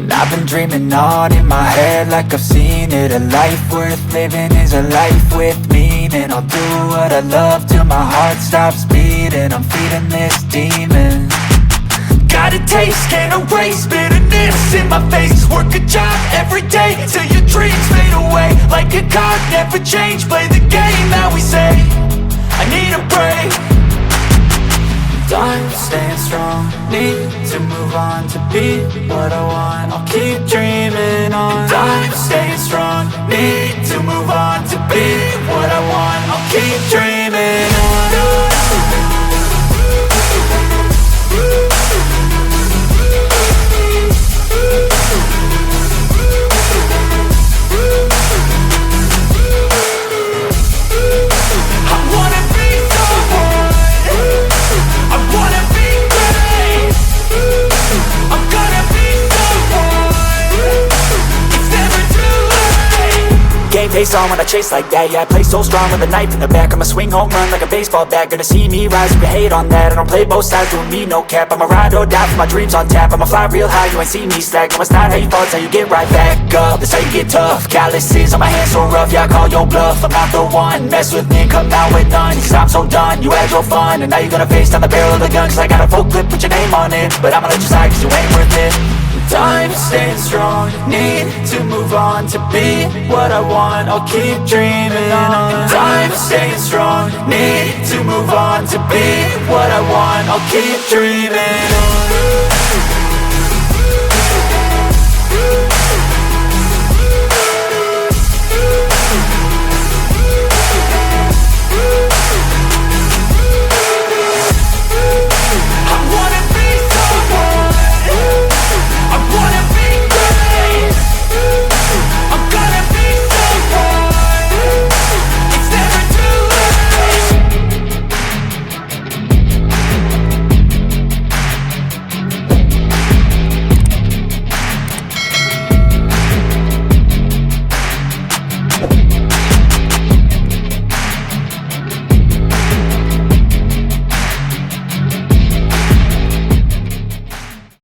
And I've been dreaming on in my head like I've seen it. A life worth living is a life with meaning. I'll do what I love till my heart stops beating. I'm feeding this demon. Got a taste, can't erase bitterness in my face. Work a job every day till your dreams fade away. Like a card, never change, play the game that we say. I need a break. I'm staying strong, need to move on to be what I want. I'll keep dreaming on. I'm staying strong, need to move on to be what I want. I'll keep dreaming on. Face on when I chase like that. Yeah, I play so strong with a knife in the back. I'ma swing home run like a baseball bat. Gonna see me rise if you hate on that. I don't play both sides, doing me no cap. I'ma ride or die for my dreams on tap. I'ma fly real high, you ain't see me slack. No, it's not how you fall, it's how you get right back up. That's how you get tough. Calluses on my hands so rough, yeah, I call your bluff. I'm not the one, mess with me, come out with none. Cause I'm so done, you had your fun. And now you're gonna face down the barrel of the gun. Cause I got a full clip, put your name on it. But I'ma let you slide cause you ain't worth it. I'm staying strong, need to move on to be what I want. I'll keep dreaming on. I'm staying strong, need to move on to be what I want. I'll keep dreaming on.